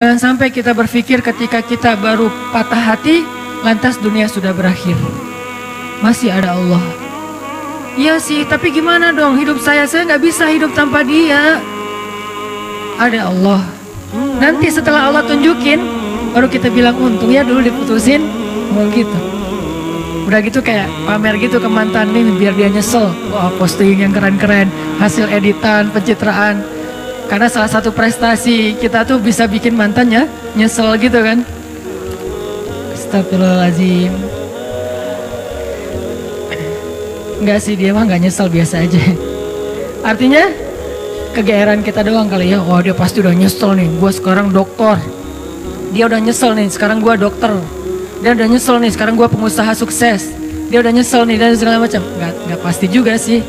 Jangan sampai kita berpikir ketika kita baru patah hati, lantas dunia sudah berakhir. Masih ada Allah. Iya sih, tapi gimana dong hidup saya nggak bisa hidup tanpa dia. Ada Allah. Nanti setelah Allah tunjukin, baru kita bilang untung ya dulu diputusin. Mau gitu. Udah gitu kayak pamer gitu ke mantan nih biar dia nyesel. Wah, posting yang keren-keren, hasil editan, pencitraan. Karena salah satu prestasi kita tuh bisa bikin mantannya nyesel gitu kan. Astagfirullahaladzim. Enggak sih, dia mah nggak nyesel, biasa aja. Artinya kegeeran kita doang kali ya. Wah, dia pasti udah nyesel nih, gua sekarang dokter. Dia udah nyesel nih, sekarang gua dokter. Dia udah nyesel nih, sekarang gua pengusaha sukses. Dia udah nyesel nih dan segala macam. Nggak pasti juga sih.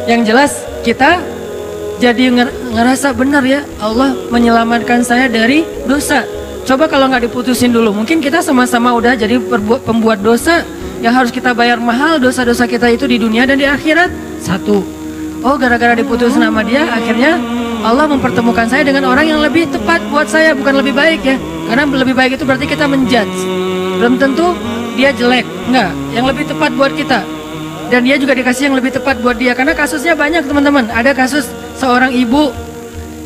Yang jelas kita jadi ngerasa benar ya, Allah menyelamatkan saya dari dosa. Coba kalau nggak diputusin dulu, mungkin kita sama-sama udah jadi pembuat dosa yang harus kita bayar mahal. Dosa-dosa kita itu di dunia dan di akhirat. Satu, oh gara-gara diputusin sama dia, akhirnya Allah mempertemukan saya dengan orang yang lebih tepat buat saya, bukan lebih baik ya. Karena lebih baik itu berarti kita menjudge. Belum tentu dia jelek, enggak. Yang lebih tepat buat kita. Dan dia juga dikasih yang lebih tepat buat dia. Karena kasusnya banyak teman-teman. Ada kasus seorang ibu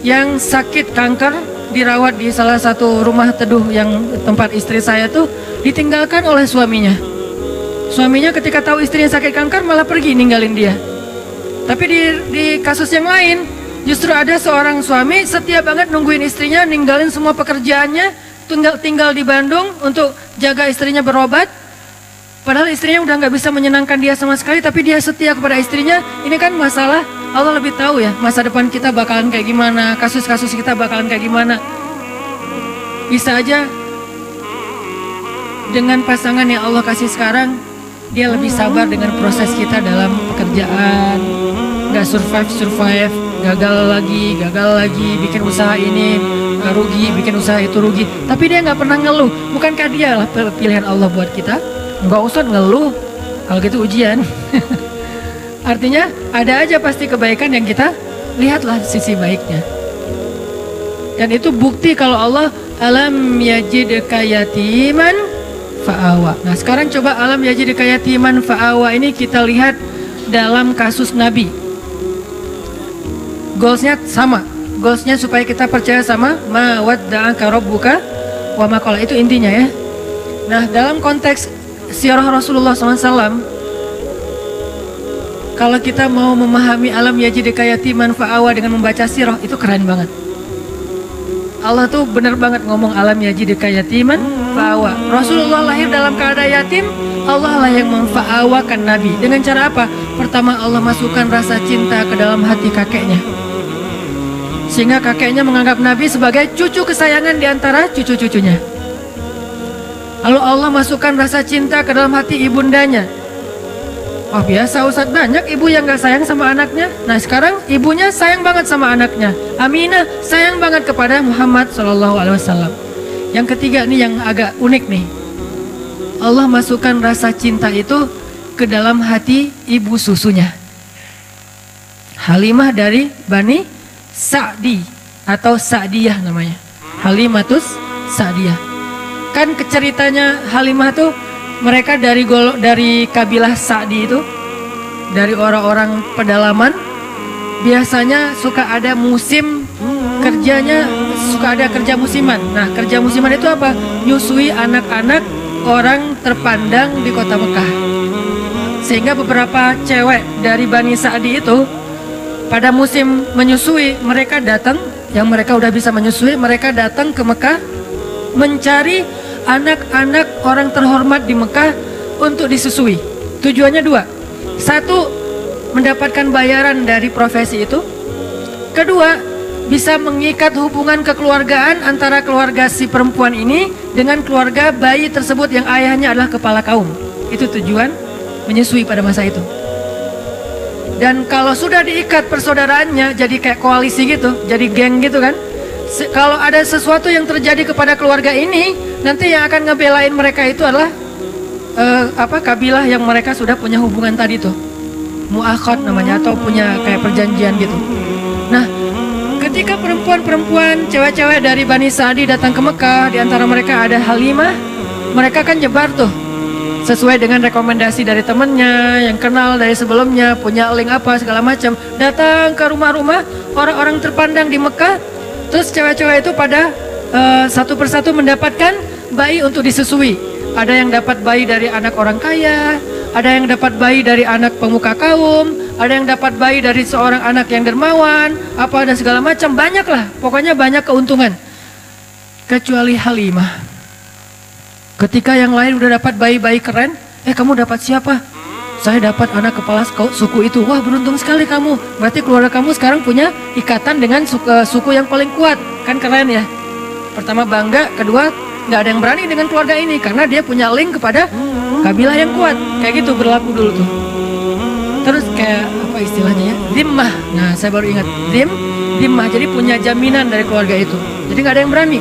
yang sakit kanker, dirawat di salah satu rumah teduh yang tempat istri saya tuh, ditinggalkan oleh suaminya. Suaminya ketika tahu istrinya sakit kanker malah pergi ninggalin dia. Tapi di kasus yang lain justru ada seorang suami setia banget nungguin istrinya, ninggalin semua pekerjaannya, tinggal di Bandung untuk jaga istrinya berobat. Padahal istrinya udah nggak bisa menyenangkan dia sama sekali, tapi dia setia kepada istrinya. Ini kan masalah Allah lebih tahu ya, masa depan kita bakalan kayak gimana, kasus-kasus kita bakalan kayak gimana. Bisa aja dengan pasangan yang Allah kasih sekarang, dia lebih sabar dengan proses kita dalam pekerjaan. Nggak survive, gagal lagi, bikin usaha ini rugi, bikin usaha itu rugi. Tapi dia nggak pernah ngeluh. Bukankah dia lah pilihan Allah buat kita? Nggak usah ngeluh, kalau gitu ujian. Artinya ada aja pasti kebaikan yang kita lihatlah sisi baiknya. Dan itu bukti kalau Allah alam yajidka yatiman fa'awa. Nah sekarang coba alam yajidka yatiman fa'awa ini kita lihat dalam kasus Nabi. Goalsnya sama, goalsnya supaya kita percaya sama ma wadda'aka rabbuka wa ma qala, itu intinya ya. Nah dalam konteks sirah Rasulullah SAW, kalau kita mau memahami alam yajidka yatiman fa'awa dengan membaca sirah, itu keren banget. Allah tuh bener banget ngomong alam yajidka yatiman fa'awa. Rasulullah lahir dalam keadaan yatim, Allah lah yang memfa'awakan Nabi. Dengan cara apa? Pertama Allah masukkan rasa cinta ke dalam hati kakeknya, sehingga kakeknya menganggap Nabi sebagai cucu kesayangan di antara cucu-cucunya. Lalu Allah masukkan rasa cinta ke dalam hati ibundanya. Oh biasa Ustadz, banyak ibu yang gak sayang sama anaknya. Nah sekarang ibunya sayang banget sama anaknya. Aminah sayang banget kepada Muhammad SAW. Yang ketiga nih yang agak unik nih, Allah masukkan rasa cinta itu ke dalam hati ibu susunya, Halimah dari Bani Sa'di atau Sa'diyah namanya, Halimatus Sa'diyah. Kan ceritanya Halimah tuh mereka dari kabilah Sa'di itu, dari orang-orang pedalaman. Biasanya suka ada musim kerjanya, suka ada kerja musiman. Nah kerja musiman itu apa? Nyusui anak-anak orang terpandang di kota Mekah. Sehingga beberapa cewek dari Bani Sa'di itu pada musim menyusui, mereka datang, yang mereka udah bisa menyusui, mereka datang ke Mekah mencari anak-anak orang terhormat di Mekah untuk disusui. Tujuannya dua. Satu, mendapatkan bayaran dari profesi itu. Kedua, bisa mengikat hubungan kekeluargaan antara keluarga si perempuan ini dengan keluarga bayi tersebut yang ayahnya adalah kepala kaum. Itu tujuan menyusui pada masa itu. Dan kalau sudah diikat persaudaraannya jadi kayak koalisi gitu, jadi geng gitu kan. Kalau ada sesuatu yang terjadi kepada keluarga ini, nanti yang akan ngebelain mereka itu adalah kabilah yang mereka sudah punya hubungan tadi tuh, mu'akhad namanya, atau punya kayak perjanjian gitu. Nah Ketika perempuan-perempuan, cewek-cewek dari Bani Sa'di datang ke Mekah, di antara mereka ada Halimah, mereka kan nyebar tuh sesuai dengan rekomendasi dari temennya yang kenal dari sebelumnya, punya link apa segala macam, datang ke rumah-rumah orang-orang terpandang di Mekah. Terus cewek-cewek itu pada satu persatu mendapatkan bayi untuk disusui. Ada yang dapat bayi dari anak orang kaya, ada yang dapat bayi dari anak pemuka kaum, ada yang dapat bayi dari seorang anak yang dermawan, apa ada segala macam, banyak lah, pokoknya banyak keuntungan. Kecuali Halimah. Ketika yang lain udah dapat bayi-bayi keren, kamu dapat siapa? Saya dapat anak kepala suku itu. Wah, beruntung sekali kamu. Berarti keluarga kamu sekarang punya ikatan dengan suku yang paling kuat. Kan keren ya? Pertama bangga, kedua nggak ada yang berani dengan keluarga ini karena dia punya link kepada kabilah yang kuat. Kayak gitu berlaku dulu tuh. Terus kayak apa istilahnya ya? Dhimmah. Nah, saya baru ingat. Dhimmah. Jadi punya jaminan dari keluarga itu. Jadi nggak ada yang berani.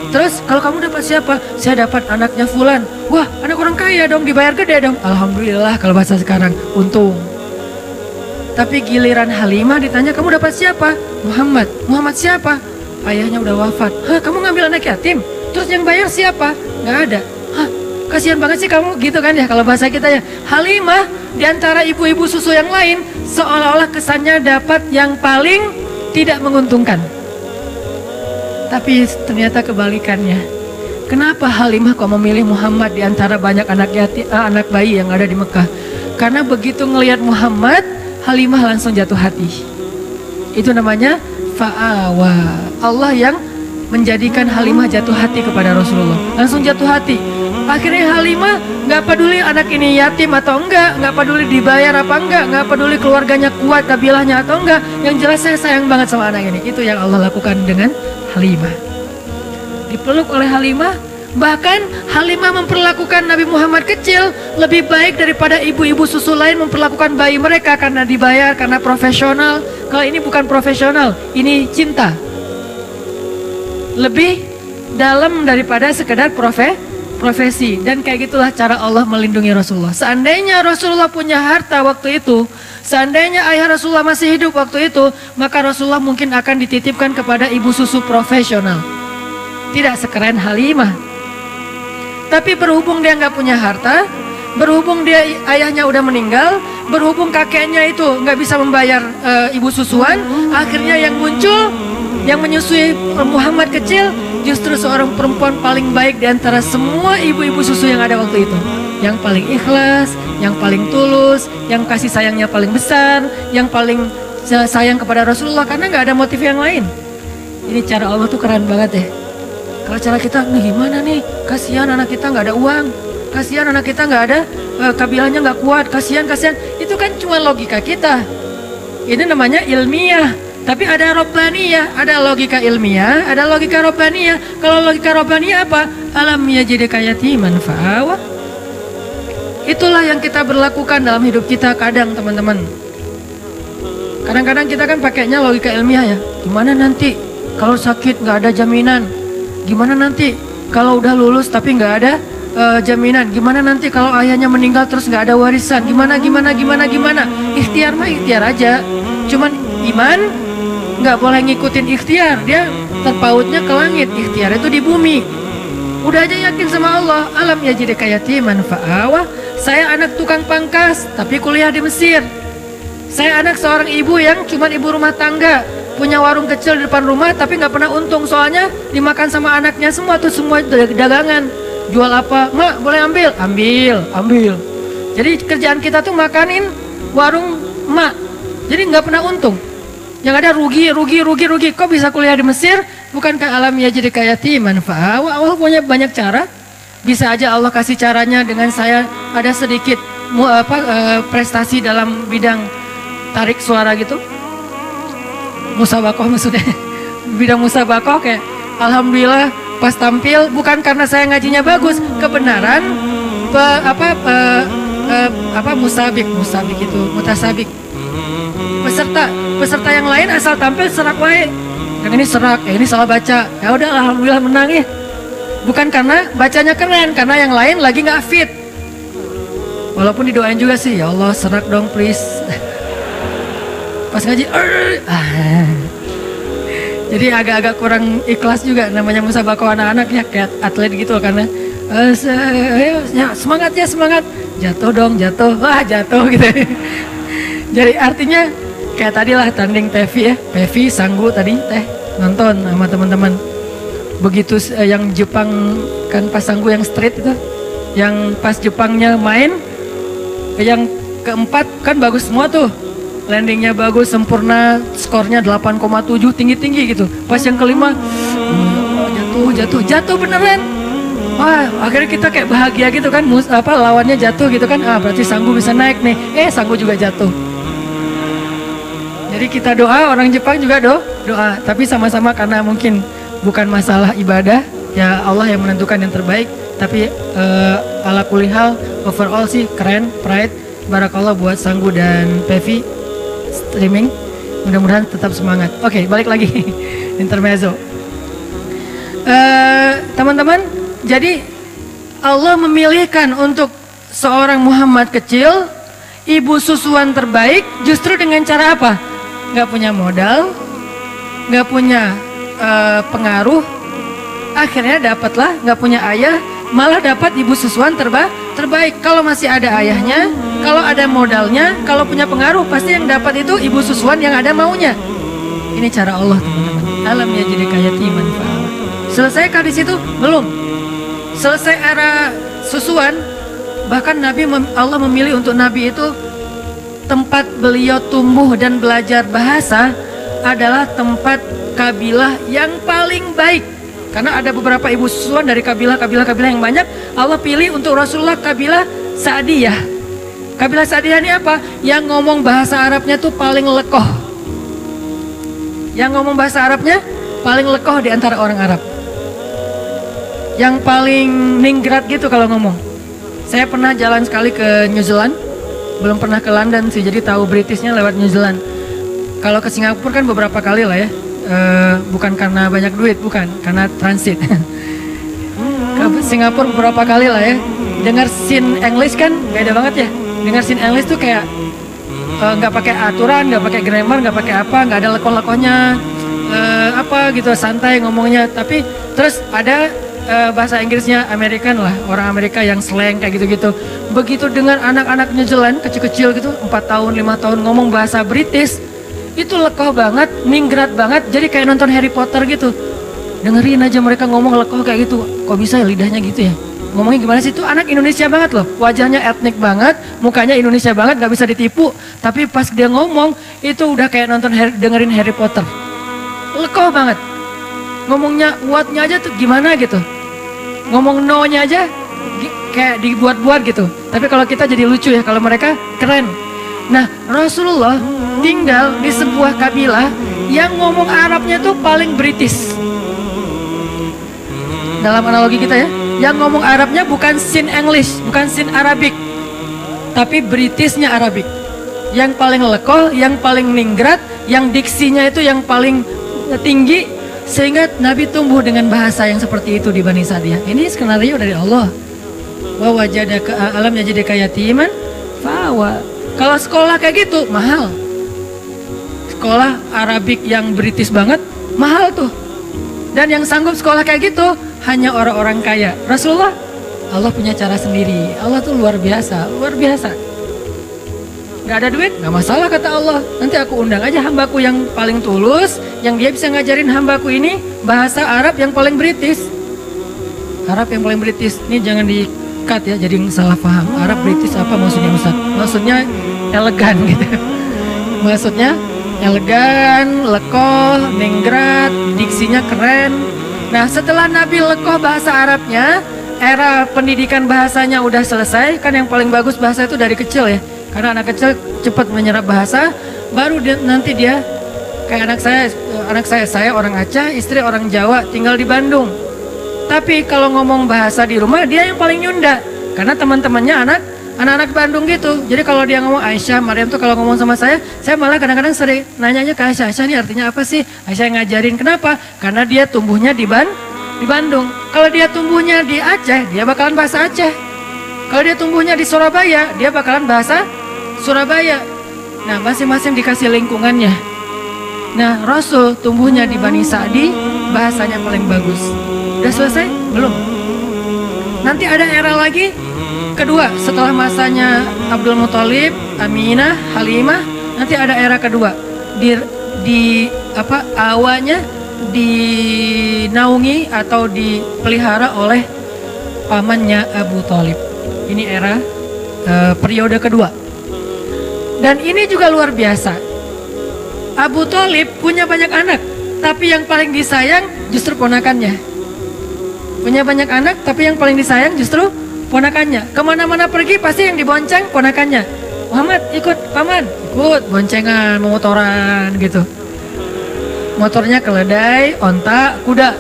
Terus kalau kamu dapat siapa? Saya dapat anaknya Fulan. Wah, anak orang kaya dong, dibayar gede dong. Alhamdulillah kalau bahasa sekarang, untung. Tapi giliran Halimah ditanya, kamu dapat siapa? Muhammad. Muhammad siapa? Ayahnya udah wafat. Hah, kamu ngambil anak yatim? Terus yang bayar siapa? Nggak ada. Hah, kasihan banget sih kamu, gitu kan ya kalau bahasa kita ya. Halimah diantara ibu-ibu susu yang lain seolah-olah kesannya dapat yang paling tidak menguntungkan. Tapi ternyata kebalikannya. Kenapa Halimah kok memilih Muhammad di antara banyak anak bayi yang ada di Mekah? Karena begitu ngelihat Muhammad, Halimah langsung jatuh hati. Itu namanya fa'awa. Allah yang menjadikan Halimah jatuh hati kepada Rasulullah. Langsung jatuh hati. Akhirnya Halimah nggak peduli anak ini yatim atau nggak peduli dibayar apa nggak peduli keluarganya kuat, kabilahnya atau enggak. Yang jelas saya sayang banget sama anak ini. Itu yang Allah lakukan dengan Halimah. Dipeluk oleh Halimah. Bahkan Halimah memperlakukan Nabi Muhammad kecil lebih baik daripada ibu-ibu susu lain memperlakukan bayi mereka karena dibayar, karena profesional. Kalau ini bukan profesional, ini cinta. Lebih dalam daripada sekedar profesi. Dan kayak gitulah cara Allah melindungi Rasulullah. Seandainya Rasulullah punya harta waktu itu, seandainya ayah Rasulullah masih hidup waktu itu, maka Rasulullah mungkin akan dititipkan kepada ibu susu profesional. Tidak sekeren Halimah. Tapi berhubung dia nggak punya harta, berhubung dia ayahnya udah meninggal, berhubung kakeknya itu nggak bisa membayar ibu susuan, akhirnya yang muncul, yang menyusui Muhammad kecil, justru seorang perempuan paling baik di antara semua ibu-ibu susu yang ada waktu itu. Yang paling ikhlas, yang paling tulus, yang kasih sayangnya paling besar, yang paling sayang kepada Rasulullah karena nggak ada motif yang lain. Ini cara Allah tuh keren banget ya. Kalau cara kita, nih gimana nih? Kasihan anak kita nggak ada uang, kasihan anak kita nggak ada kabilahnya nggak kuat, kasihan. Itu kan cuma logika kita. Ini namanya ilmiah. Tapi ada robbaniyah, ada logika ilmiah, ada logika robbaniyah. Kalau logika robbaniyah apa? Alam yajidka yatiman fa'awa. Itulah yang kita berlakukan dalam hidup kita kadang, teman-teman. Kadang-kadang kita kan pakainya logika ilmiah ya. Gimana nanti kalau sakit nggak ada jaminan? Gimana nanti kalau udah lulus tapi nggak ada jaminan? Gimana nanti kalau ayahnya meninggal terus nggak ada warisan? Gimana? Ikhtiar mah ikhtiar aja. Cuman iman nggak boleh ngikutin ikhtiar, dia terpautnya ke langit. Ikhtiar itu di bumi. Udah aja yakin sama Allah. Alam yajidka yatiman fa'awa. Saya anak tukang pangkas tapi kuliah di Mesir. Saya anak seorang ibu yang cuman ibu rumah tangga, punya warung kecil di depan rumah tapi nggak pernah untung, soalnya dimakan sama anaknya semua tuh, semua dagangan. Jual apa? Mak, boleh ambil. Jadi kerjaan kita tuh makanin warung mak. Jadi nggak pernah untung. Yang ada rugi. Kok bisa kuliah di Mesir? Bukankah alam yajidka yatiman fa'awa? Allah punya banyak cara. Bisa aja Allah kasih caranya dengan saya ada sedikit prestasi dalam bidang tarik suara gitu. Musabakoh maksudnya. Bidang musabakoh kayak alhamdulillah pas tampil bukan karena saya ngajinya bagus, kebenaran musabik itu, mutasabik. Peserta yang lain asal tampil serak wae. Yang ini serak, ini salah baca. Ya udah alhamdulillah menang ya. Bukan karena bacanya keren, karena yang lain lagi nggak fit. Walaupun didoain juga sih, ya Allah serak dong please. Pas ngaji, Jadi agak-agak kurang ikhlas juga namanya musabaqah anak-anak ya, kayak atlet gitu karena semangat ya semangat, jatuh dong jatuh, wah jatuh gitu. Jadi artinya kayak tadi lah tanding Pevi ya, Pevi Sanggu tadi teh nonton sama teman-teman. Begitu yang Jepang kan pas Sanggu yang street itu, yang pas Jepangnya main, yang keempat kan bagus semua tuh. Landingnya bagus, sempurna, skornya 8,7, tinggi-tinggi gitu. Pas yang kelima, jatuh beneran. Wah, akhirnya kita kayak bahagia gitu kan, lawannya jatuh gitu kan. Ah, berarti Sanggu bisa naik nih. Sanggu juga jatuh. Jadi kita doa, orang Jepang juga doa. Tapi sama-sama karena mungkin bukan masalah ibadah, ya Allah yang menentukan yang terbaik. Tapi ala kulihal, overall sih keren, pride. Barakallah buat Sanggu dan Pevi streaming, mudah-mudahan tetap semangat. Oke, balik lagi intermezzo. Teman-teman, jadi Allah memilihkan untuk seorang Muhammad kecil, ibu susuan terbaik, justru dengan cara apa? Gak punya modal, gak punya pengaruh, akhirnya dapatlah gak punya ayah, malah dapat ibu susuan terbaik. Kalau masih ada ayahnya, kalau ada modalnya, kalau punya pengaruh, pasti yang dapat itu ibu susuan yang ada maunya. Ini cara Allah, teman-teman. Alam ya jadi kaya timan. Selesai di situ? Belum. Selesai era susuan, bahkan Allah memilih untuk Nabi itu tempat beliau tumbuh dan belajar bahasa adalah tempat kabilah yang paling baik. Karena ada beberapa ibu susuan dari kabilah yang banyak, Allah pilih untuk Rasulullah kabilah Sa'diyah. Kabilah Sa'diyah ini apa? Yang ngomong bahasa Arabnya tuh paling lekoh. Yang ngomong bahasa Arabnya paling lekoh di antara orang Arab. Yang paling ningrat gitu kalau ngomong. Saya pernah jalan sekali ke New Zealand. Belum pernah ke London sih, jadi tahu Britishnya lewat New Zealand. Kalau ke Singapura kan beberapa kali lah ya. Bukan karena banyak duit, bukan, karena transit. Ke Singapura beberapa kali lah ya. Dengar scene English kan beda banget ya. Dengar scene English tuh kayak nggak pakai aturan, nggak pakai grammar, nggak pakai apa, nggak ada lekoh-lekohnya, apa gitu, santai ngomongnya. Tapi terus ada bahasa Inggrisnya American lah, orang Amerika yang slang kayak gitu-gitu. Begitu dengan anak-anak New Zealand kecil-kecil gitu, 4 tahun, 5 tahun ngomong bahasa British, itu lekoh banget, ningrat banget, jadi kayak nonton Harry Potter gitu. Dengerin aja mereka ngomong lekoh kayak gitu. Kok bisa ya lidahnya gitu ya? Ngomongnya gimana sih? Itu anak Indonesia banget loh. Wajahnya etnik banget, mukanya Indonesia banget, gak bisa ditipu. Tapi pas dia ngomong, itu udah kayak dengerin Harry Potter. Lekoh banget. Ngomongnya, what-nya aja tuh gimana gitu. Ngomong no-nya aja kayak dibuat-buat gitu. Tapi kalau kita jadi lucu ya, kalau mereka keren. Nah, Rasulullah tinggal di sebuah kabilah yang ngomong Arabnya tuh paling British. Dalam analogi kita ya, yang ngomong Arabnya bukan sin English, bukan sin Arabic, tapi Britishnya Arabic. Yang paling lekoh, yang paling ningrat, yang diksinya itu yang paling tinggi, sehingga Nabi tumbuh dengan bahasa yang seperti itu di Bani Sa'diyah. Ini skenario dari Allah. Wa wajadaka alam yajidaka yatiman fawa. Kalau sekolah kayak gitu mahal. Sekolah Arabik yang British banget mahal tuh. Dan yang sanggup sekolah kayak gitu hanya orang-orang kaya. Rasulullah, Allah punya cara sendiri. Allah tuh luar biasa, luar biasa. Gak ada duit, gak masalah kata Allah. Nanti aku undang aja hambaku yang paling tulus, yang dia bisa ngajarin hambaku ini bahasa Arab yang paling British. Arab yang paling British. Ini jangan di-cut ya, jadi salah paham. Arab British apa maksudnya Ustaz? Maksudnya elegan gitu. Maksudnya elegan, lekoh, ningrat, diksinya keren. Nah, setelah Nabi lekoh bahasa Arabnya, era pendidikan bahasanya udah selesai. Kan yang paling bagus bahasa itu dari kecil ya. Karena anak kecil cepat menyerap bahasa, baru nanti dia kayak anak saya orang Aceh, istri orang Jawa, tinggal di Bandung. Tapi kalau ngomong bahasa di rumah dia yang paling nyunda, karena teman-temannya anak-anak Bandung gitu. Jadi kalau dia ngomong Aisyah, Maryam tuh kalau ngomong sama saya malah kadang-kadang sering nanyanya ke Aisyah, Aisyah ini artinya apa sih? Aisyah ngajarin. Kenapa? Karena dia tumbuhnya di Bandung. Kalau dia tumbuhnya di Aceh, dia bakalan bahasa Aceh. Kalau dia tumbuhnya di Surabaya, dia bakalan bahasa Surabaya. Nah, masing-masing dikasih lingkungannya. Nah, Rasul tumbuhnya di Bani Sa'di, bahasanya paling bagus. Udah selesai? Belum. Nanti ada era lagi kedua setelah masanya Abdul Muthalib, Aminah, Halimah, nanti ada era kedua. Awalnya dinaungi atau dipelihara oleh pamannya Abu Thalib. Ini era periode kedua. Dan ini juga luar biasa. Abu Thalib punya banyak anak, tapi yang paling disayang justru ponakannya. Punya banyak anak, tapi yang paling disayang justru ponakannya. Kemana-mana pergi pasti yang dibonceng ponakannya. Muhammad ikut paman, ikut boncengan, memotoran gitu. Motornya keledai, onta, kuda.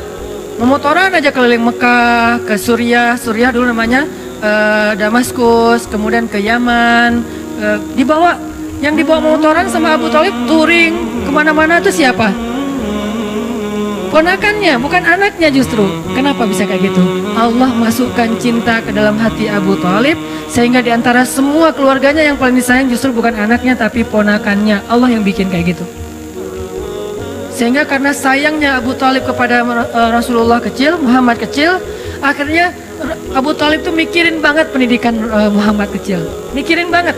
Memotoran aja keliling Mekah, ke Suriah dulu namanya Damaskus, kemudian ke Yaman, dibawa. Yang dibawa motoran sama Abu Thalib touring kemana-mana tuh siapa? Ponakannya, bukan anaknya justru. Kenapa bisa kayak gitu? Allah masukkan cinta ke dalam hati Abu Thalib, sehingga diantara semua keluarganya yang paling disayang justru bukan anaknya tapi ponakannya. Allah yang bikin kayak gitu. Sehingga karena sayangnya Abu Thalib kepada Rasulullah kecil, Muhammad kecil, akhirnya Abu Thalib tuh mikirin banget pendidikan Muhammad kecil. Mikirin banget.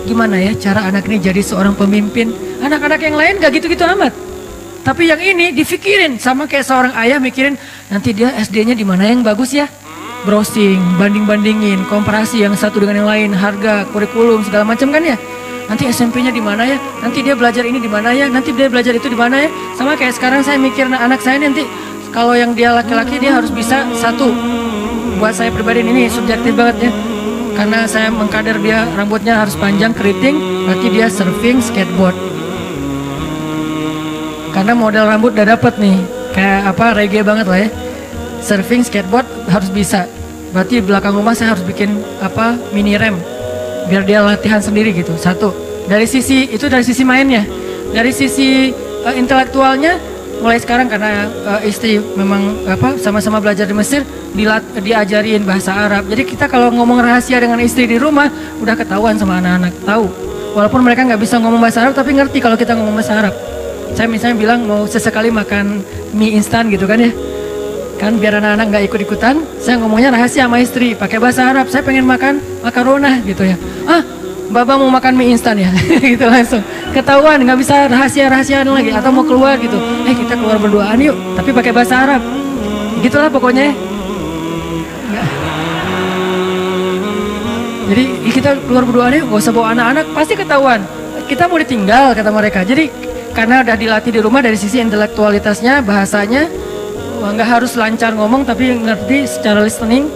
Gimana ya cara anak ini jadi seorang pemimpin? Anak-anak yang lain gak gitu-gitu amat. Tapi yang ini difikirin sama kayak seorang ayah mikirin nanti dia SD-nya di mana yang bagus ya? Browsing, banding-bandingin, komparasi yang satu dengan yang lain, harga, kurikulum segala macam kan ya? Nanti SMP-nya di mana ya? Nanti dia belajar ini di mana ya? Nanti dia belajar itu di mana ya? Sama kayak sekarang saya mikir anak saya nanti kalau yang dia laki-laki dia harus bisa satu. Buat saya pribadi ini subjektif banget ya. Karena saya mengkader dia rambutnya harus panjang keriting, berarti dia surfing skateboard. Karena model rambut udah dapet nih, kayak reggae banget lah ya. Surfing skateboard harus bisa. Berarti di belakang rumah saya harus bikin mini rem, biar dia latihan sendiri gitu. Satu, dari sisi mainnya, dari sisi intelektualnya. Mulai sekarang karena istri memang sama-sama belajar di Mesir, diajarin bahasa Arab. Jadi kita kalau ngomong rahasia dengan istri di rumah udah ketahuan sama anak-anak, tahu. Walaupun mereka nggak bisa ngomong bahasa Arab tapi ngerti kalau kita ngomong bahasa Arab. Saya misalnya bilang mau sesekali makan mie instan gitu kan ya. Kan biar anak-anak nggak ikut-ikutan, saya ngomongnya rahasia sama istri pakai bahasa Arab. Saya pengen makan makarona gitu ya. Baba mau makan mie instan ya, gitu langsung ketahuan, nggak bisa rahasia-rahasiaan lagi. Atau mau keluar gitu, kita keluar berduaan yuk, tapi pakai bahasa Arab, gitulah pokoknya. Jadi kita keluar berduaan yuk, nggak usah bawa anak-anak, pasti ketahuan. Kita mau ditinggal kata mereka. Jadi karena udah dilatih di rumah dari sisi intelektualitasnya, bahasanya nggak harus lancar ngomong tapi ngerti secara listening.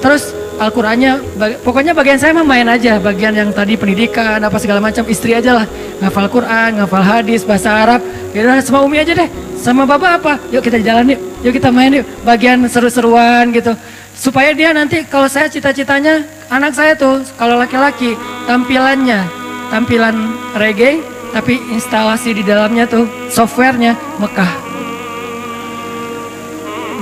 Terus Al-Qurannya, pokoknya bagian saya mah main aja, bagian yang tadi pendidikan, apa segala macam, istri aja lah, ngafal Quran, ngafal hadis, bahasa Arab, yaudah sama Umi aja deh, sama Baba apa, yuk kita jalan yuk kita main yuk, bagian seru-seruan gitu, supaya dia nanti kalau saya cita-citanya, anak saya tuh, kalau laki-laki, tampilan reggae, tapi instalasi di dalamnya tuh, softwarenya Mekah.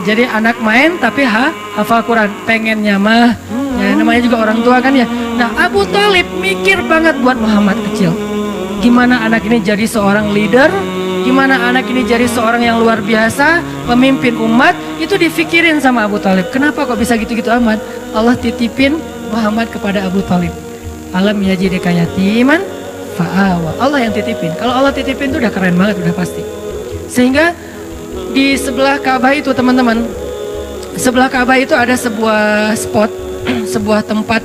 Jadi anak main tapi hafal Quran, pengennya mah, ya namanya juga orang tua kan ya. Nah Abu Thalib mikir banget buat Muhammad kecil. Gimana anak ini jadi seorang leader, gimana anak ini jadi seorang yang luar biasa, pemimpin umat, itu difikirin sama Abu Thalib. Kenapa kok bisa gitu-gitu amat? Allah titipin Muhammad kepada Abu Thalib. Alam yajidika yatiman fa'awa. Allah yang titipin. Kalau Allah titipin itu udah keren banget, udah pasti. Sehingga di sebelah Ka'bah itu teman-teman, sebelah Ka'bah itu ada sebuah spot, sebuah tempat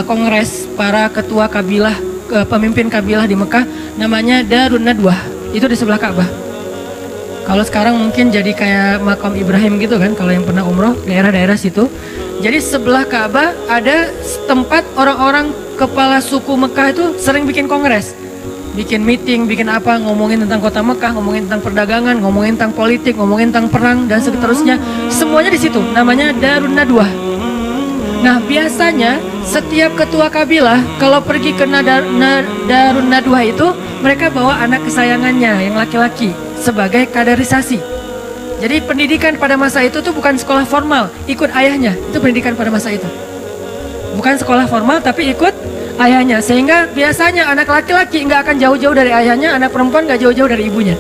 kongres para ketua kabilah, pemimpin kabilah di Mekah, namanya Darun Nadwah. Itu di sebelah Ka'bah. Kalau sekarang mungkin jadi kayak makam Ibrahim gitu kan, kalau yang pernah umroh daerah-daerah situ. Jadi sebelah Ka'bah ada tempat orang-orang kepala suku Mekah itu sering bikin kongres. Bikin meeting, bikin apa, ngomongin tentang kota Mekah, ngomongin tentang perdagangan, ngomongin tentang politik, ngomongin tentang perang dan seterusnya. Semuanya di situ. Namanya Darun Nadwah. Nah, biasanya setiap ketua kabilah kalau pergi ke Darun Nadwah itu, mereka bawa anak kesayangannya yang laki-laki sebagai kaderisasi. Jadi pendidikan pada masa itu tuh bukan sekolah formal, ikut ayahnya. Itu pendidikan pada masa itu. Bukan sekolah formal tapi ikut ayahnya. Sehingga biasanya anak laki-laki nggak akan jauh-jauh dari ayahnya, anak perempuan nggak jauh-jauh dari ibunya.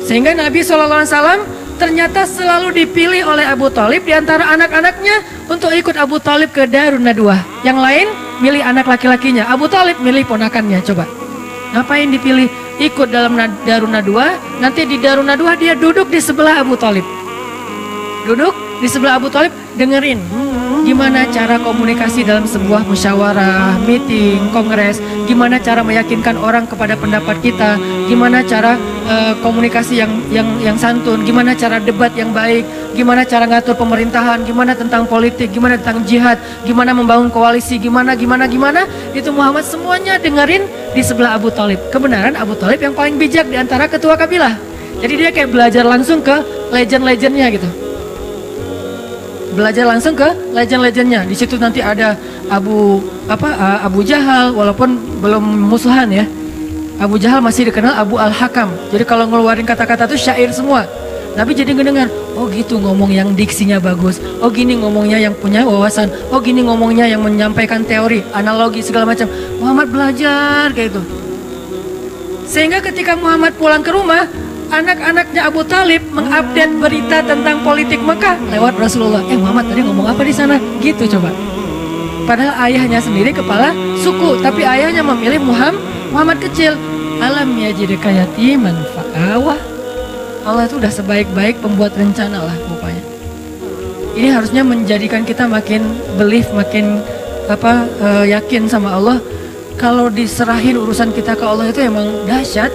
Sehingga Nabi SAW ternyata selalu dipilih oleh Abu Thalib di antara anak-anaknya untuk ikut Abu Thalib ke Darun Nadwah. Yang lain milih anak laki-lakinya, Abu Thalib milih ponakannya. Coba, ngapain dipilih ikut dalam Darun Nadwah? Nanti di Darun Nadwah dia duduk di sebelah Abu Thalib. Duduk di sebelah Abu Thalib, dengerin gimana cara komunikasi dalam sebuah musyawarah, meeting, kongres, gimana cara meyakinkan orang kepada pendapat kita, gimana cara komunikasi yang santun, gimana cara debat yang baik, gimana cara ngatur pemerintahan, gimana tentang politik, gimana tentang jihad, gimana membangun koalisi, gimana, itu Muhammad semuanya dengerin di sebelah Abu Thalib. Kebenaran Abu Thalib yang paling bijak di antara ketua kabilah. Jadi dia kayak belajar langsung ke legend-legendnya gitu. Belajar langsung ke legend-legendnya. Di situ nanti ada Abu Jahal, walaupun belum musuhan ya. Abu Jahal masih dikenal Abu Al-Hakam. Jadi kalau ngeluarin kata-kata itu syair semua. Nabi jadi ngedengar, oh gitu ngomong yang diksinya bagus. Oh gini ngomongnya yang punya wawasan. Oh gini ngomongnya yang menyampaikan teori, analogi segala macam. Muhammad belajar kayak itu. Sehingga ketika Muhammad pulang ke rumah, anak-anaknya Abu Thalib mengupdate berita tentang politik Mekah lewat Rasulullah. Muhammad tadi ngomong apa di sana? Gitu coba. Padahal ayahnya sendiri kepala suku, tapi ayahnya memilih Muhammad kecil. Alam yajidka yatiman fa'awah. Allah itu udah sebaik-baik pembuat rencana lah rupanya. Ini harusnya menjadikan kita makin belief, makin yakin sama Allah. Kalau diserahin urusan kita ke Allah itu emang dahsyat.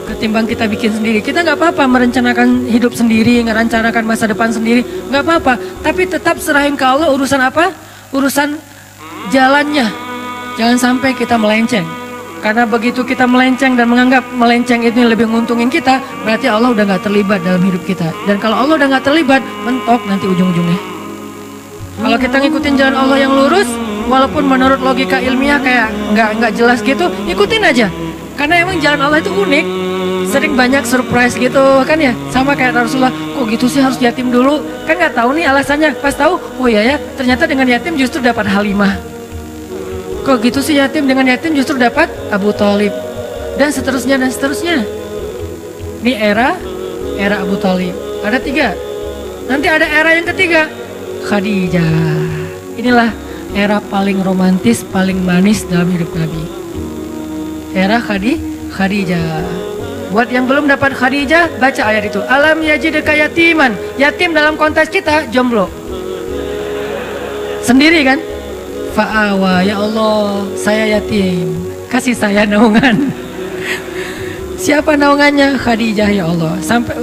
Ketimbang kita bikin sendiri. Kita nggak apa-apa merencanakan hidup sendiri, merencanakan masa depan sendiri, nggak apa-apa. Tapi tetap serahin ke Allah urusan apa? Urusan jalannya. Jangan sampai kita melenceng. Karena begitu kita melenceng dan menganggap melenceng itu lebih menguntungin kita, berarti Allah udah nggak terlibat dalam hidup kita. Dan kalau Allah udah nggak terlibat, mentok nanti ujung-ujungnya. Kalau kita ngikutin jalan Allah yang lurus, walaupun menurut logika ilmiah kayak nggak jelas gitu, ikutin aja. Karena emang jalan Allah itu unik. Sering banyak surprise gitu kan ya. Sama kayak Rasulullah, kok gitu sih harus yatim dulu? Kan nggak tahu nih alasannya. Pas tahu, oh iya ya, ternyata dengan yatim justru dapat Halimah. Kok gitu sih yatim, dengan yatim justru dapat Abu Thalib. Dan seterusnya dan seterusnya. Ini era Abu Thalib. Ada 3. Nanti ada era yang ketiga, Khadijah. Inilah era paling romantis, paling manis dalam hidup Nabi. Era Khadijah. Buat yang belum dapat Khadijah, baca ayat itu. Alam yajidka yatiman. Yatim dalam konteks kita jomblo. Sendiri kan? Fa'awa, ya Allah, saya yatim. Kasih saya naungan. Siapa naungannya? Khadijah, ya Allah. Sampai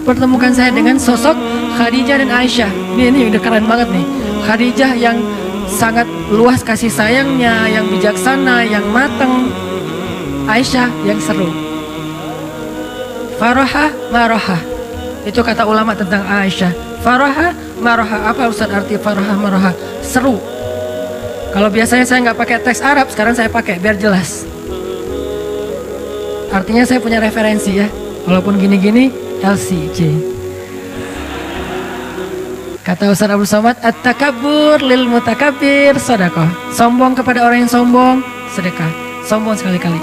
pertemukan saya dengan sosok Khadijah dan Aisyah. Ini udah keren banget nih. Khadijah yang sangat luas kasih sayangnya, yang bijaksana, yang matang. Aisyah yang seru. Faraha maroha. Itu kata ulama tentang Aisyah. Faraha maroha. Apa Ustaz arti faraha maroha? Seru. Kalau biasanya saya nggak pakai teks Arab, sekarang saya pakai biar jelas. Artinya saya punya referensi ya. Walaupun gini-gini, LCJ. Kata Ustaz Abdul Somad, at-takabbur lil mutakabbir sedekah. Sombong kepada orang yang sombong, sedekah. Sombong sekali-kali.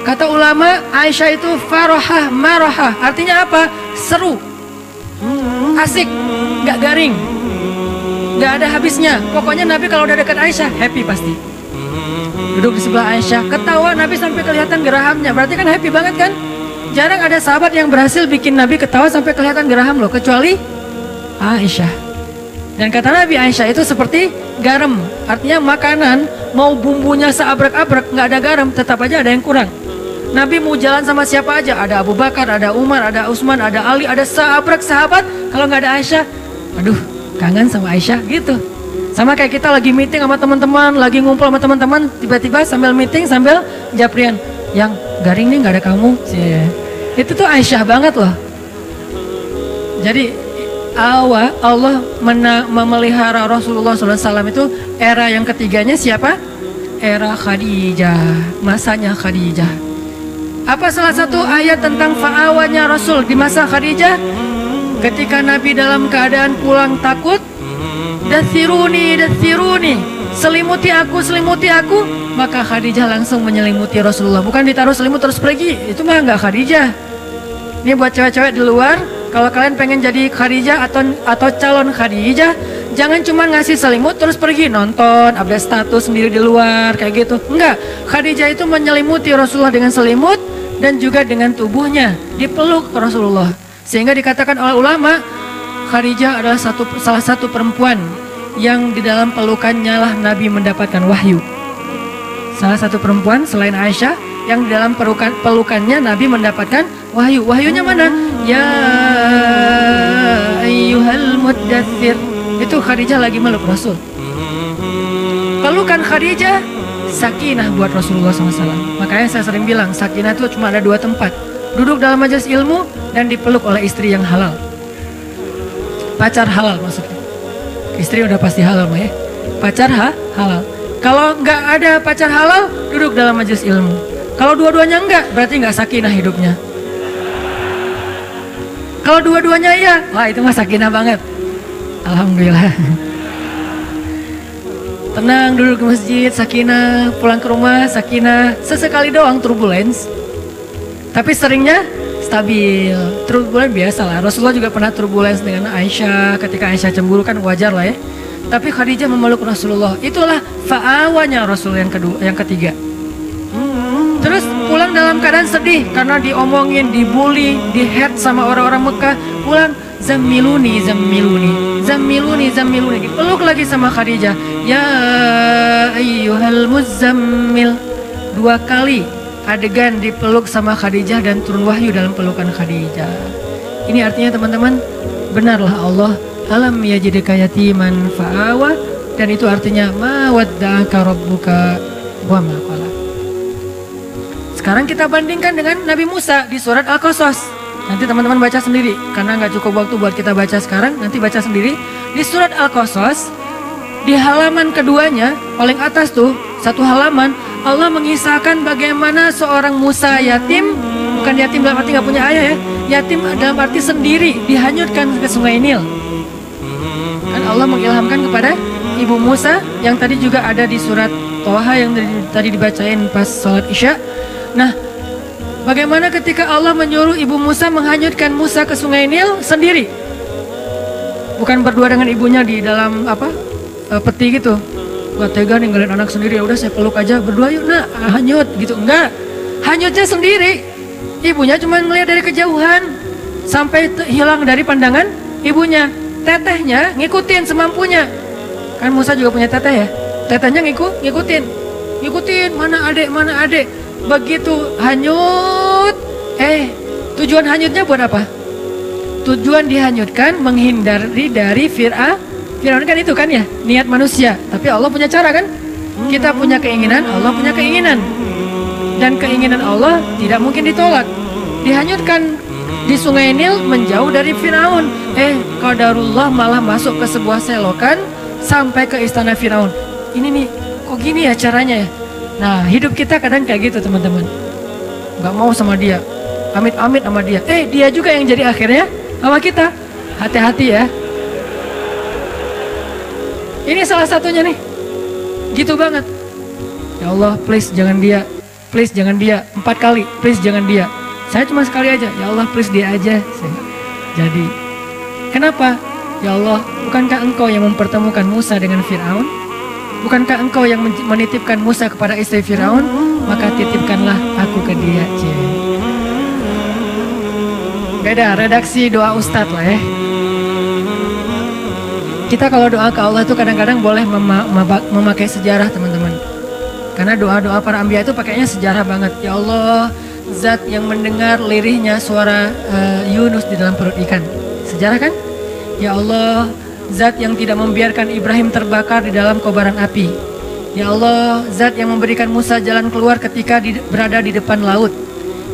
Kata ulama, Aisyah itu farohah marohah. Artinya apa? Seru, asik, nggak garing, nggak ada habisnya. Pokoknya Nabi kalau udah dekat Aisyah happy pasti. Duduk di sebelah Aisyah, ketawa Nabi sampai kelihatan gerahamnya. Berarti kan happy banget kan? Jarang ada sahabat yang berhasil bikin Nabi ketawa sampai kelihatan geraham loh, kecuali Aisyah. Dan kata Nabi, Aisyah itu seperti garam. Artinya makanan mau bumbunya seabrek-abrek, nggak ada garam, tetap aja ada yang kurang. Nabi mau jalan sama siapa aja, ada Abu Bakar, ada Umar, ada Utsman, ada Ali, ada seabrek sahabat. Kalau nggak ada Aisyah, aduh kangen sama Aisyah gitu. Sama kayak kita lagi meeting sama teman-teman, lagi ngumpul sama teman-teman, tiba-tiba sambil meeting sambil japrian, yang garing nih nggak ada kamu. Itu tuh Aisyah banget loh. Jadi Allah memelihara Rasulullah SAW itu era yang ketiganya siapa? Era Khadijah, masanya Khadijah. Apa salah satu ayat tentang fa'awanya Rasul di masa Khadijah? Ketika Nabi dalam keadaan pulang takut, dathiruni, dathiruni, selimuti aku, selimuti aku. Maka Khadijah langsung menyelimuti Rasulullah. Bukan ditaruh selimut terus pergi, itu mah nggak Khadijah. Ini buat cewek-cewek di luar, kalau kalian pengen jadi Khadijah atau calon Khadijah, jangan cuma ngasih selimut terus pergi nonton, update status sendiri di luar kayak gitu. Enggak, Khadijah itu menyelimuti Rasulullah dengan selimut dan juga dengan tubuhnya, dipeluk Rasulullah. Sehingga dikatakan oleh ulama, Khadijah adalah salah satu perempuan yang di dalam pelukannya lah Nabi mendapatkan wahyu. Salah satu perempuan selain Aisyah yang di dalam pelukannya Nabi mendapatkan wahyu. Wahyunya mana? Ya ayyuhal muddathir. Itu Khadijah lagi meluk Rasul. Pelukan Khadijah sakinah buat Rasulullah SAW. Makanya saya sering bilang sakinah itu cuma ada dua tempat. Duduk dalam majelis ilmu dan dipeluk oleh istri yang halal. Pacar halal maksudnya. Istri udah pasti halal mah ya. Pacar halal. Kalau nggak ada pacar halal, duduk dalam majelis ilmu. Kalau dua-duanya enggak, berarti nggak sakinah hidupnya. Kalau dua-duanya iya, wah itu mah sakinah banget. Alhamdulillah. Tenang duduk di masjid, sakinah. Pulang ke rumah, sakinah. Sesekali doang turbulence. Tapi seringnya stabil. Turbulence biasa lah. Rasulullah juga pernah turbulence dengan Aisyah. Ketika Aisyah cemburu kan wajar lah ya. Tapi Khadijah memeluk Rasulullah. Itulah fa'awanya Rasul yang ketiga. Terus pulang dalam keadaan sedih karena diomongin, dibully, di-hate sama orang-orang Mekah. Pulang zammiluni, zammiluni, zammiluni, zammiluni. Dipeluk lagi sama Khadijah. Ya ayyuhal muzammil. 2 kali adegan dipeluk sama Khadijah dan turun wahyu dalam pelukan Khadijah. Ini artinya teman-teman, benarlah Allah alam yajidka yatiman fa'awa, dan itu artinya ma wadda'aka rabbuka wa ma qala. Sekarang kita bandingkan dengan Nabi Musa di surat Al-Qasas. Nanti teman-teman baca sendiri karena nggak cukup waktu buat kita baca sekarang, nanti baca sendiri di surat Al-Qasas. Di halaman keduanya paling atas tuh, satu halaman, Allah mengisahkan bagaimana seorang Musa yatim, bukan yatim dalam arti nggak punya ayah ya, yatim dalam arti sendiri, dihanyutkan ke sungai Nil. Kan Allah mengilhamkan kepada Ibu Musa yang tadi juga ada di surat Toha yang tadi dibacain pas sholat Isya. Nah, bagaimana ketika Allah menyuruh Ibu Musa menghanyutkan Musa ke sungai Nil sendiri? Bukan berdua dengan ibunya di dalam peti gitu. Gak tega ninggalin anak sendiri, ya udah saya peluk aja berdua yuk nak hanyut gitu. Enggak, hanyutnya sendiri. Ibunya cuma melihat dari kejauhan sampai hilang dari pandangan ibunya. Tetehnya ngikutin semampunya. Kan Musa juga punya teteh ya. Tetehnya ngikutin mana adek. Begitu hanyut, tujuan hanyutnya buat apa? Tujuan dihanyutkan menghindari dari Fir'aun kan itu kan ya, niat manusia. Tapi Allah punya cara kan? Kita punya keinginan, Allah punya keinginan. Dan keinginan Allah tidak mungkin ditolak. Dihanyutkan di sungai Nil menjauh dari Firaun. Qadarullah malah masuk ke sebuah selokan sampai ke istana Firaun. Ini nih, kok gini ya caranya ya? Nah, hidup kita kadang kayak gitu teman-teman. Gak mau sama dia, amit-amit sama dia. Dia juga yang jadi akhirnya sama kita. Hati-hati ya. Ini salah satunya nih. Gitu banget. Ya Allah, please jangan dia. Please jangan dia. 4 kali, please jangan dia. Saya cuma sekali aja, ya Allah please dia aja. Jadi, kenapa? Ya Allah, bukankah engkau yang mempertemukan Musa dengan Fir'aun? Bukankah engkau yang menitipkan Musa kepada istri Fir'aun? Maka titipkanlah aku ke dia. Beda, redaksi doa Ustadz lah ya. Kita kalau doa ke Allah itu kadang-kadang boleh memakai sejarah teman-teman. Karena doa-doa para anbiya itu pakainya sejarah banget. Ya Allah, Zat yang mendengar lirihnya suara Yunus di dalam perut ikan. Sejarah kan? Ya Allah, Zat yang tidak membiarkan Ibrahim terbakar di dalam kobaran api. Ya Allah, Zat yang memberikan Musa jalan keluar ketika berada di depan laut.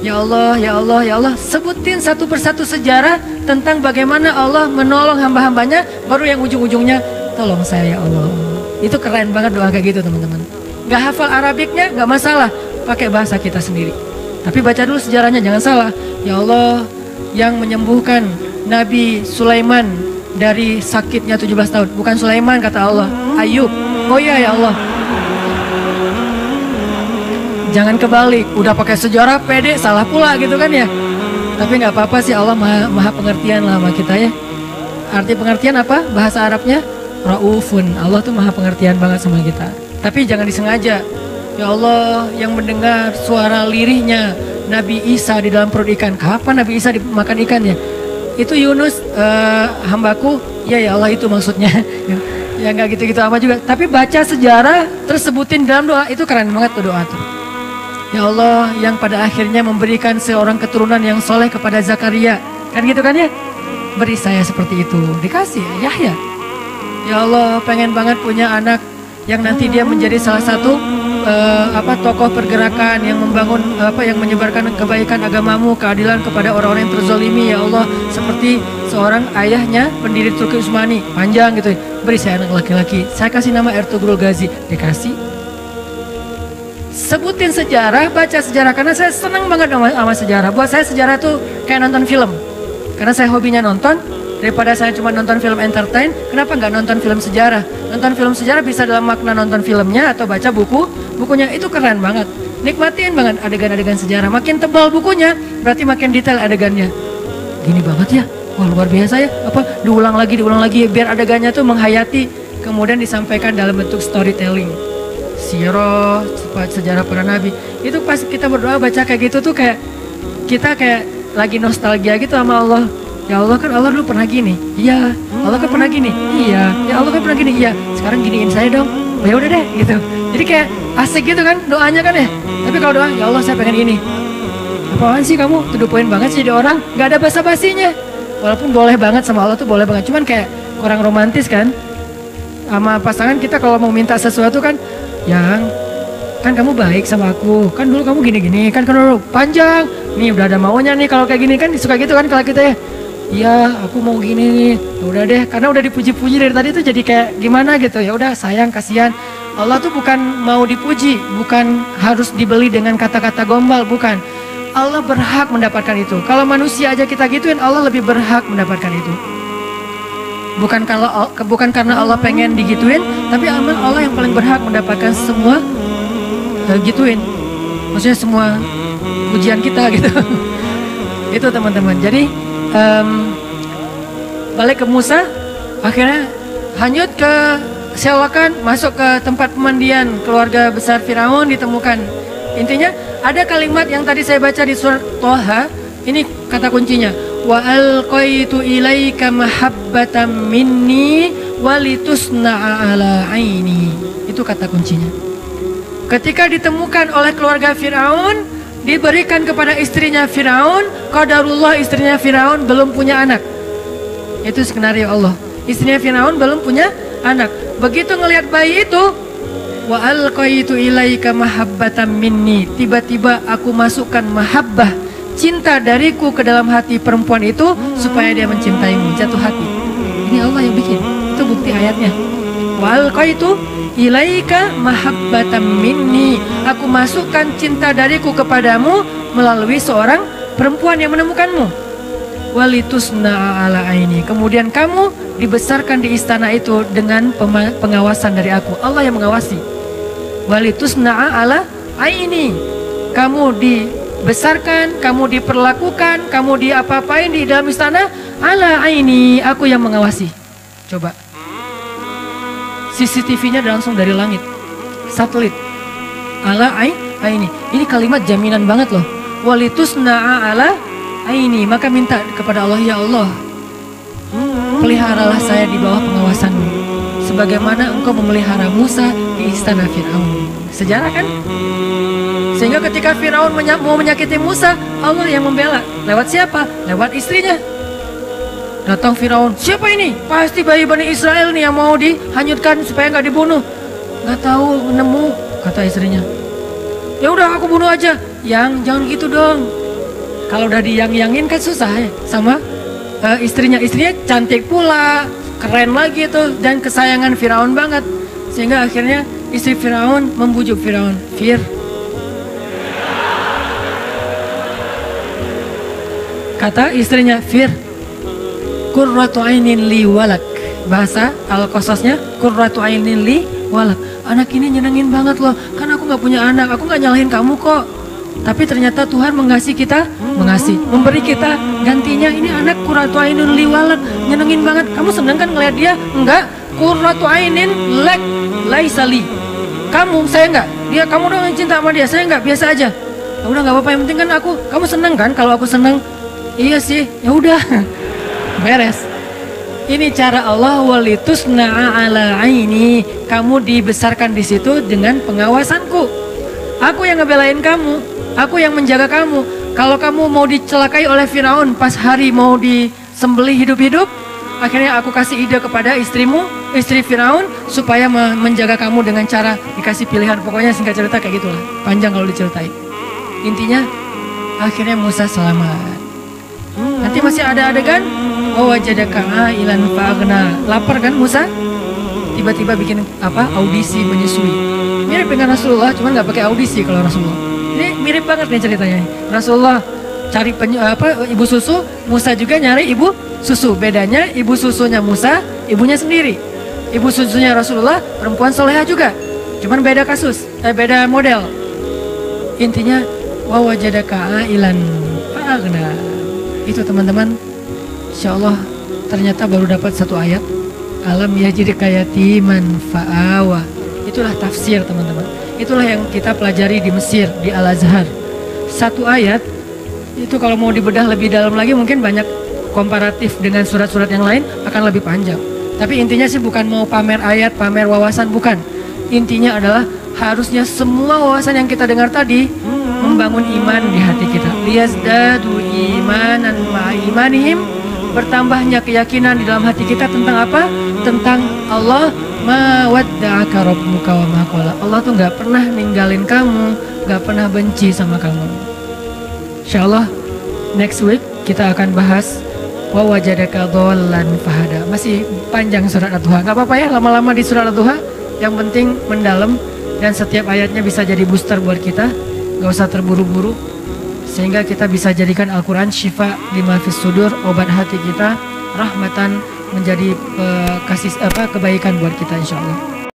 Ya Allah, ya Allah, ya Allah. Sebutin satu persatu sejarah tentang bagaimana Allah menolong hamba-hambanya. Baru yang ujung-ujungnya, tolong saya ya Allah. Itu keren banget doa kayak gitu teman-teman. Gak hafal Arabiknya, gak masalah. Pakai bahasa kita sendiri. Tapi baca dulu sejarahnya, jangan salah. Ya Allah, yang menyembuhkan Nabi Sulaiman dari sakitnya 17 tahun. Bukan Sulaiman kata Allah, Ayub. Oh iya ya Allah. Jangan kebalik, udah pakai sejarah pede, salah pula gitu kan ya. Tapi nggak apa-apa sih, Allah maha pengertian lah sama kita ya. Arti pengertian apa? Bahasa Arabnya Raufun. Allah tuh maha pengertian banget sama kita. Tapi jangan disengaja. Ya Allah, yang mendengar suara lirihnya Nabi Isa di dalam perut ikan. Kapan Nabi Isa dimakan ikan ya? Itu Yunus, hambaku. Ya Allah itu maksudnya. Ya nggak gitu-gitu apa juga. Tapi baca sejarah terus sebutin dalam doa, itu keren banget tuh doa tuh. Ya Allah yang pada akhirnya memberikan seorang keturunan yang soleh kepada Zakaria. Kan gitu kan ya? Beri saya seperti itu. Dikasih Yahya. Ya Allah pengen banget punya anak yang nanti dia menjadi salah satu tokoh pergerakan yang membangun yang menyebarkan kebaikan agamamu, keadilan kepada orang-orang yang terzolimi. Ya Allah seperti seorang ayahnya pendiri Turki Utsmani. Panjang gitu. Beri saya anak laki-laki. Saya kasih nama Ertugrul Ghazi. Dikasih. Sebutin sejarah, baca sejarah, karena saya senang banget sama sejarah. Buat saya sejarah tuh kayak nonton film. Karena saya hobinya nonton, daripada saya cuma nonton film entertain, kenapa nggak nonton film sejarah? Nonton film sejarah bisa dalam makna nonton filmnya atau baca bukunya, itu keren banget. Nikmatin banget adegan-adegan sejarah. Makin tebal bukunya, berarti makin detail adegannya. Gini banget ya, wah luar biasa ya. Diulang lagi, biar adegannya tuh menghayati, kemudian disampaikan dalam bentuk storytelling. Sirah, sejarah para nabi. Itu pas kita berdoa baca kayak gitu tuh kayak kita kayak lagi nostalgia gitu sama Allah. Ya Allah kan Allah dulu pernah gini. Iya. Allah kan pernah gini. Iya. Ya Allah kan pernah gini. Iya. Sekarang giniin saya dong. Oh, ya udah deh gitu. Jadi kayak asik gitu kan doanya kan ya. Tapi kalau doa ya Allah saya pengen ini. Apaan sih kamu? To the point banget sih di orang. Gak ada basa-basinya. Walaupun boleh banget sama Allah tuh boleh banget. Cuman kayak kurang romantis kan. Sama pasangan kita kalau mau minta sesuatu kan, yang kan kamu baik sama aku, kan dulu kamu gini-gini, kan dulu panjang, nih udah ada maunya nih kalau kayak gini kan suka gitu kan kalau kita ya, iya aku mau gini nih, udah deh, karena udah dipuji-puji dari tadi tuh jadi kayak gimana gitu, ya udah sayang kasihan. Allah tuh bukan mau dipuji, bukan harus dibeli dengan kata-kata gombal, bukan. Allah berhak mendapatkan itu. Kalau manusia aja kita gituin, Allah lebih berhak mendapatkan itu. Bukan karena Allah pengen digituin, tapi amal Allah yang paling berhak mendapatkan semua gituin. Maksudnya semua pujian kita gitu. Itu teman-teman. Jadi balik ke Musa, akhirnya hanyut ke sewakan, masuk ke tempat pemandian keluarga besar Firaun ditemukan. Intinya ada kalimat yang tadi saya baca di surat Toha, ini kata kuncinya. Wa alqaitu ilaika mahabbatan minni walitusna'a ala aini. Itu kata kuncinya. Ketika ditemukan oleh keluarga Firaun, diberikan kepada istrinya Firaun, qadarullah istrinya Firaun belum punya anak. Itu skenario Allah. Istrinya Firaun belum punya anak. Begitu ngelihat bayi itu, wa alqaitu ilaika mahabbatan minni. Tiba-tiba aku masukkan mahabbah, cinta dariku ke dalam hati perempuan itu supaya dia mencintaimu, jatuh hati. Ini Allah yang bikin. Itu bukti ayatnya. Wa alqaitu ilaika mahabbatan minni. Aku masukkan cinta dariku kepadamu melalui seorang perempuan yang menemukanmu. Walitusna ala aini. Kemudian kamu dibesarkan di istana itu dengan pengawasan dari aku. Allah yang mengawasi. Walitusna ala aini. Kamu dibesarkan, kamu diperlakukan, kamu diapa-apain di dalam istana ala aini, aku yang mengawasi. Coba CCTV-nya langsung dari langit, satelit. Ala aini, ini kalimat jaminan banget loh. Walitusna'a ala aini, maka minta kepada Allah, ya Allah, peliharalah saya di bawah pengawasanmu, sebagaimana engkau memelihara Musa di istana Firaun. Sejarah kan? Sehingga ketika Firaun mau menyakiti Musa, Allah yang membela. Lewat siapa? Lewat istrinya. Datang Firaun, siapa ini? Pasti bayi Bani Israel nih yang mau dihanyutkan supaya nggak dibunuh. Nggak tahu, nemu, kata istrinya. Ya udah aku bunuh aja. Jangan gitu dong. Kalau udah diyang-yangin kan susah ya sama istrinya. Istrinya cantik pula, keren lagi tuh, dan kesayangan Firaun banget. Sehingga akhirnya istri Firaun membujuk Firaun, kata istrinya, qurratu ainin li walak. Bahasa Al-Qasasnya qurratu ainin li walak. Anak ini nyenengin banget loh, kan aku nggak punya anak, aku nggak nyalahin kamu kok. Tapi ternyata Tuhan mengasihi kita, memberi kita gantinya. Ini anak qurratu ainun li walak, nyenengin banget. Kamu seneng kan ngeliat dia? Enggak. Qurratu ainin lak laisa li. Kamu, saya enggak. Dia, kamu dong yang cinta sama dia, saya enggak, biasa aja. Ya udah nggak apa-apa, yang penting kan aku, kamu seneng kan kalau aku seneng? Iya sih, ya udah. Beres. Ini cara Allah, walitusna'a ala aini. Kamu dibesarkan di situ dengan pengawasanku. Aku yang ngebelain kamu, aku yang menjaga kamu. Kalau kamu mau dicelakai oleh Firaun pas hari mau disembelih hidup-hidup, akhirnya aku kasih ide kepada istrimu, istri Firaun, supaya menjaga kamu dengan cara dikasih pilihan. Pokoknya singkat cerita kayak gitulah, panjang kalau diceritain. Intinya akhirnya Musa selamat. Nanti masih ada adegan wajadaka ailan fa'aghna. Lapar kan Musa? Tiba-tiba bikin audisi menyusui. Mirip dengan Rasulullah, cuman nggak pakai audisi kalau Rasulullah. Ini mirip banget nih ceritanya. Rasulullah cari ibu susu, Musa juga nyari ibu susu. Bedanya ibu susunya Musa, ibunya sendiri. Ibu susunya Rasulullah perempuan soleha juga. Cuman beda kasus, beda model. Intinya wajadaka ailan fa'aghna. Itu teman-teman, insya Allah ternyata baru dapat satu ayat. Alam yajidka yatiman fa'awa. Itulah tafsir teman-teman. Itulah yang kita pelajari di Mesir, di Al-Azhar. Satu ayat, itu kalau mau dibedah lebih dalam lagi mungkin banyak komparatif dengan surat-surat yang lain akan lebih panjang. Tapi intinya sih bukan mau pamer ayat, pamer wawasan, bukan. Intinya adalah harusnya semua wawasan yang kita dengar tadi membangun iman di hati kita. Liyazdadu imanan ma'imanihim, bertambahnya keyakinan di dalam hati kita tentang apa? Tentang Allah. Ma wadda'aka rabbuka wa ma qala. Allah tuh nggak pernah ninggalin kamu, nggak pernah benci sama kamu. Insyaallah next week kita akan bahas wa wajadaka dhallan fahada. Masih panjang surat Ad-Duha. Nggak apa-apa ya lama-lama di surat Ad-Duha. Yang penting mendalam dan setiap ayatnya bisa jadi booster buat kita. Gak usah terburu-buru, sehingga kita bisa jadikan Al-Quran syifa lima fis sudur, obat hati kita, rahmatan, menjadi kebaikan buat kita insya Allah.